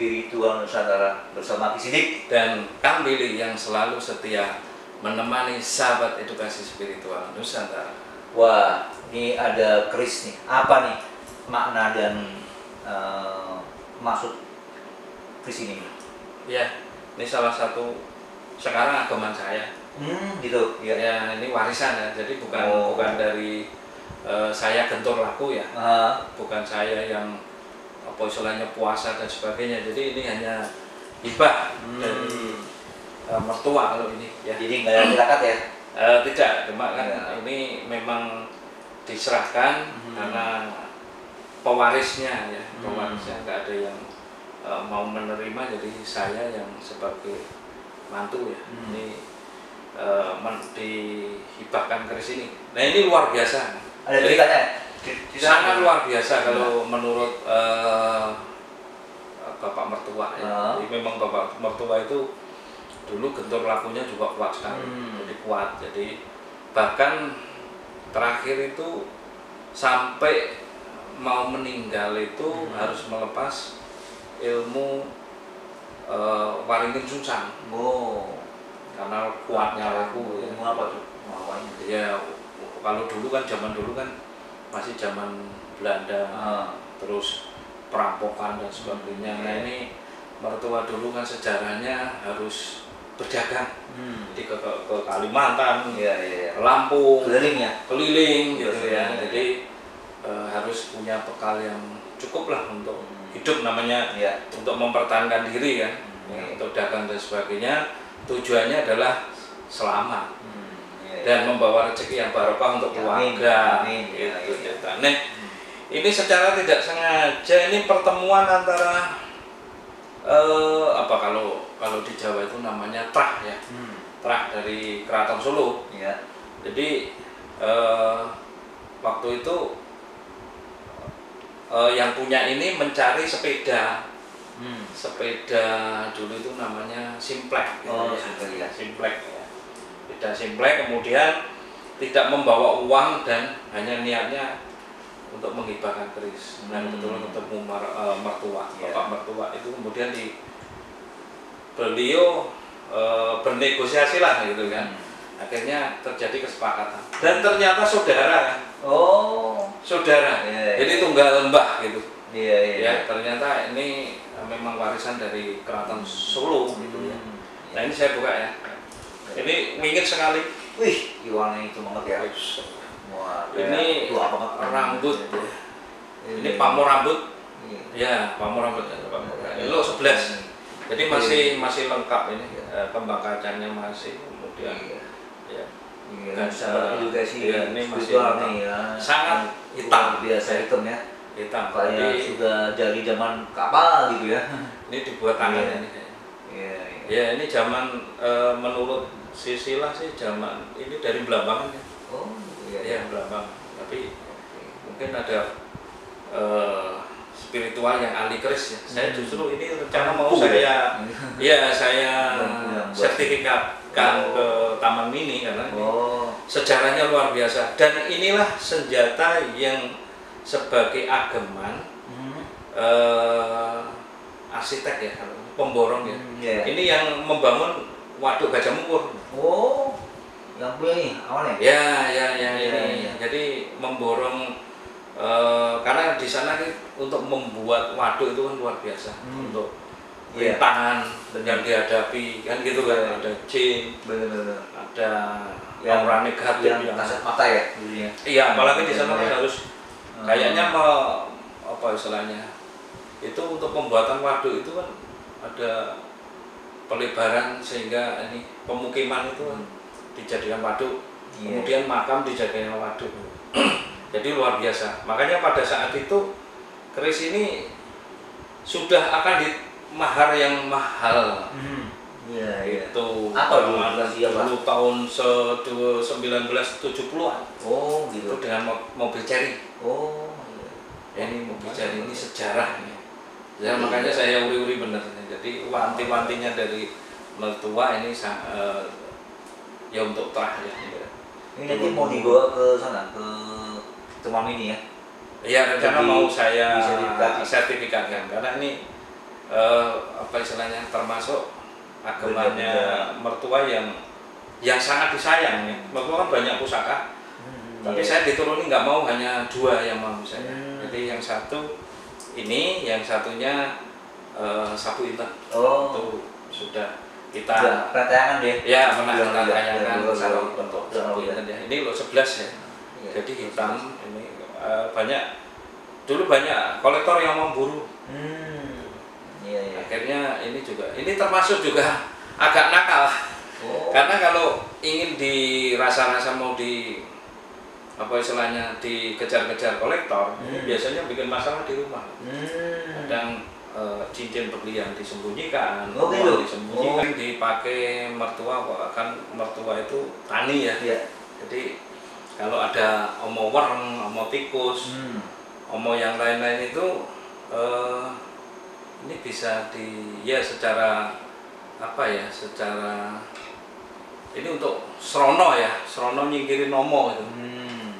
Spiritual Nusantara bersama Ki Sidik dan Kang Billy yang selalu setia menemani sahabat edukasi spiritual Nusantara. Wah, ini ada keris nih. Apa nih makna dan maksud keris ini? Ya, ini salah satu sekarang agaman saya. Gitu. Ya, ya ini warisan ya. Jadi bukan dari saya gentur laku ya. Bukan saya yang apa istilahnya puasa dan sebagainya. Jadi ini hanya hibah dari mertua kalau ini ya. Jadi nggak ada tirakat ya? Tidak, cuma kan ini memang diserahkan karena pewarisnya ya. Pewarisnya nggak ada yang mau menerima, jadi saya yang sebagai mantu ya. Ini dihibahkan keris ini. Nah ini luar biasa. Ada ceritanya? Sangat luar biasa kalau menurut bapak mertua ya. Jadi memang bapak mertua itu dulu gentur lakunya juga kuat sekali. Jadi kuat. Jadi bahkan terakhir itu sampai mau meninggal itu harus melepas ilmu waringin sungsang. Karena kuatnya laku. Ilmu apa tuh? Ya kalau dulu kan zaman dulu kan masih zaman Belanda, terus perampokan dan sebagainya. Nah ini mertua dulu kan sejarahnya harus berdagang, jadi ke Kalimantan, ke Lampung, keliling gitu ya. Jadi harus punya bekal yang cukup lah untuk hidup namanya, untuk mempertahankan diri kan, untuk dagang dan sebagainya. Tujuannya adalah selamat dan membawa rezeki yang barokah untuk keluarga. Gitu. Nah, ini secara tidak sengaja ini pertemuan antara apa kalau di Jawa itu namanya trah ya, trah dari Keraton Solo. Jadi waktu itu yang punya ini mencari sepeda. Sepeda dulu itu namanya Simplek. Simplek ya. Sepeda Simplek, kemudian tidak membawa uang dan hanya niatnya untuk menghibahkan keris. Dan kebetulan ketemu mertua, bapak mertua itu kemudian beliau bernegosiasi lah gitu kan. Akhirnya terjadi kesepakatan dan ternyata saudara. Saudara. Jadi tunggal lembah gitu. Ya, ternyata ini memang warisan dari Keraton Solo gitu ya. Nah ini saya buka ya. Ini wingit sekali. Wih, warna itu banget ya. Wah, ini rambut ya. Ini pamor rambut. Ya, pamor rambut ya, Ini lo 11. Jadi masih lengkap ini. Kembang kacangnya masih, kemudian ya. Edukasi ini masih sangat hitam. Biasa hitam ya. Hitam. Kayak sudah dari zaman kapal gitu ya. Ini dibuat tangan ini. Ya ini zaman menurut silsilah sih zaman ini dari Belambangan ya. Ya Belambangan. Tapi mungkin ada spiritual yang ahli keris ya. Saya justru ini rencana mau saya sertifikatkan ke Taman Mini karena ini sejarahnya luar biasa. Dan inilah senjata yang sebagai ageman arsitek ya, pemborong ya. Ini yang membangun Waduk Gajah Mungkur. Yang punya nih awalnya? Ini. Jadi memborong karena di sana untuk membuat waduk itu kan luar biasa. Untuk rintangan yang dihadapi kan gitu kan, ada jin, ada aura negatif yang kasat mata ya. Iya, apalagi di sana kan harus kayaknya apa istilahnya itu untuk pembuatan waduk itu kan ada pelebaran sehingga ini pemukiman itu kan dijadikan waduk, kemudian makam dijadikan waduk. Jadi luar biasa. Makanya pada saat itu keris ini sudah akan di mahar yang mahal. Itu apa dulu tahun 1970-an. Gitu. Dengan mobil Cherry. Ini mobil Cherry ini sejarah ini. Ya makanya saya uri-uri bener. Jadi wanti-wantinya dari mertua ini ya untuk terah ya. Ini nanti mau dibawa ke sana ke Taman Mini ya? Iya rencana mau saya sertifikatkan karena ini apa istilahnya, termasuk agamanya mertua yang sangat disayang ya. Mertua kan banyak pusaka, tapi saya dituruni nggak mau, hanya 2 yang mau saya. Jadi yang satu ini, yang satunya sapu inten. Itu sudah kita ratayangan deh. Ya, pernah kita tayangan kalau bentuk sapu inten ya. Ini loh 11 ya. Jadi hitam ini dulu banyak kolektor yang memburu. Akhirnya ini termasuk juga agak nakal. Karena kalau ingin dirasa-rasa mau apa istilahnya dikejar-kejar kolektor, biasanya bikin masalah di rumah. Kadang cincin berlian disembunyikan, disembunyikan, dipakai mertua, kan mertua itu tani ya. Jadi kalau ada omo wereng, omo tikus, omo yang lain-lain itu ini bisa secara apa ya, secara ini untuk srono ya, srono nyingkirin omo itu.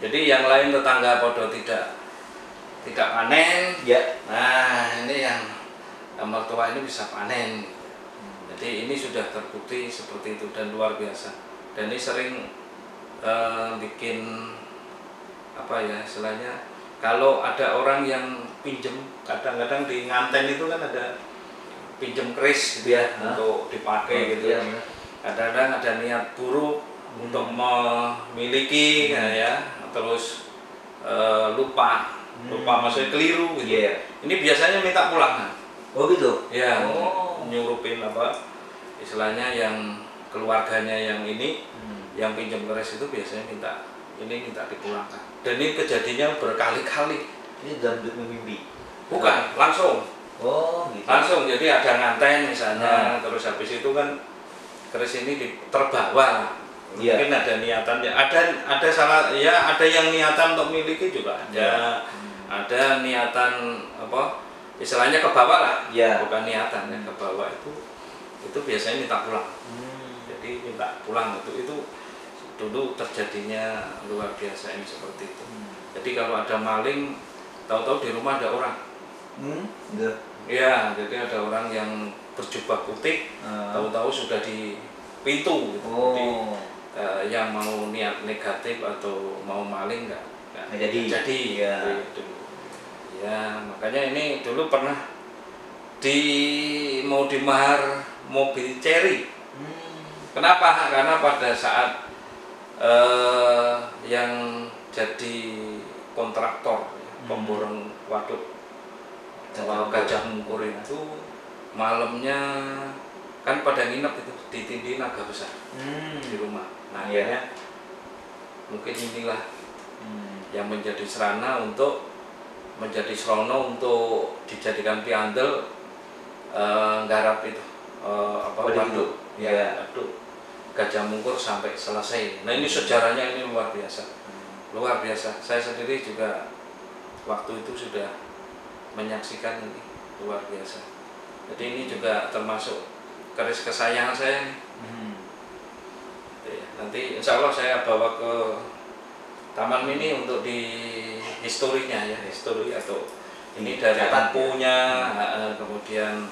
Jadi yang lain tetangga podo tidak panen ya. Nah, ini yang mertua ini bisa panen. Jadi ini sudah terbukti seperti itu dan luar biasa. Dan ini sering bikin apa ya istilahnya, kalau ada orang yang pinjem, kadang-kadang di nganten itu kan ada pinjem keris gitu ya, untuk dipakai gitu. Kadang-kadang ada niat buruk untuk memiliki ya, terus lupa maksudnya keliru gitu. Ini biasanya minta pulang. Gitu? Ya, nyurupin apa istilahnya, yang keluarganya yang ini yang pinjam keris itu biasanya minta dipulangkan. Dan ini kejadiannya berkali-kali. Ini dalam mimpi? Bukan, langsung. Gitu. Langsung, jadi ada nganten misalnya, terus habis itu kan keris ini terbawa. Mungkin ada niatannya, ada salah ya, ada yang niatan untuk miliki juga ada. Ada niatan apa istilahnya kebawa lah, bukan niatan yang kebawa itu biasanya minta pulang. Jadi minta pulang itu dulu terjadinya luar biasa ini seperti itu. Jadi kalau ada maling, tahu-tahu di rumah ada orang. Ya, jadi ada orang yang berjubah putih, tahu-tahu sudah di pintu gitu. Jadi yang mau niat negatif atau mau maling nggak jadi ya. Ya, makanya ini dulu pernah mau dimahar mobil Cherry. Kenapa? Karena pada saat yang jadi kontraktor pemborong waduk Gajah Mungkur itu malamnya kan pada nginep itu di Tindi Naga Besar di rumah. Nah, akhirnya mungkin inilah yang menjadi serana untuk menjadi srono untuk dijadikan piandel nggarap itu waduk Gajah Mungkur sampai selesai. Nah, ini sejarahnya ini luar biasa. Luar biasa. Saya sendiri juga waktu itu sudah menyaksikan ini luar biasa. Jadi ini juga termasuk keris kesayangan saya nih. Nanti insya Allah saya bawa ke Taman Mini untuk di historinya ya, histori atau ini dari lampunya, kemudian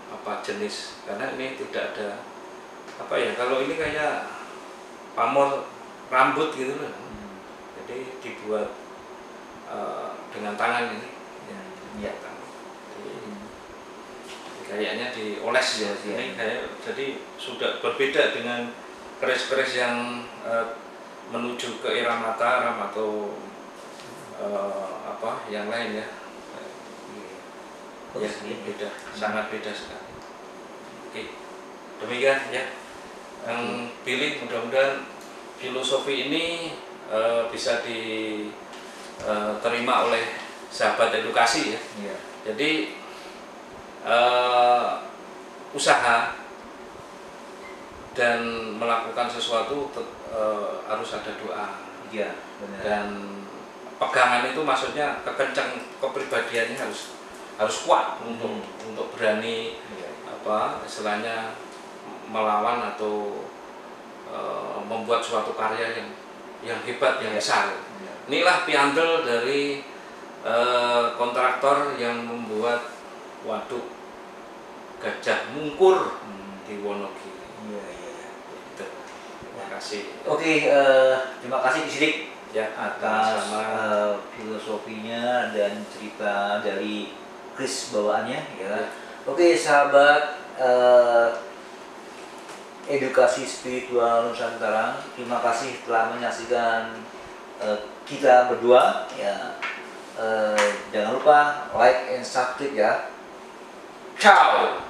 apa jenis, karena ini tidak ada apa ya, kalau ini kayak pamor rambut gitu loh. Jadi dibuat dengan tangan ini. Kayaknya dioles ya. Ini kayak jadi sudah berbeda dengan keris-keris yang menuju ke era Mataram atau apa yang lain ya. Ya, beda, sangat beda sekali. Oke, demikian ya. Yang pilih mudah-mudahan filosofi ini bisa diterima oleh sahabat edukasi ya. Jadi usaha dan melakukan sesuatu harus ada doa. Benar. Dan pegangan itu maksudnya kepribadiannya harus kuat untuk berani apa istilahnya melawan atau membuat suatu karya yang hebat, yang besar. Inilah piandel dari kontraktor yang membuat waduk Gajah Mungkur di Wonogiri. Iya, iya. Gitu. Terima kasih. Oke, terima kasih Ki Sidik Ya, atas sama-sama. filosofinya dan cerita dari Kris bawaannya ya. Oke sahabat edukasi spiritual Nusantara, terima kasih telah menyaksikan kita berdua ya. Jangan lupa like and subscribe ya. Ciao.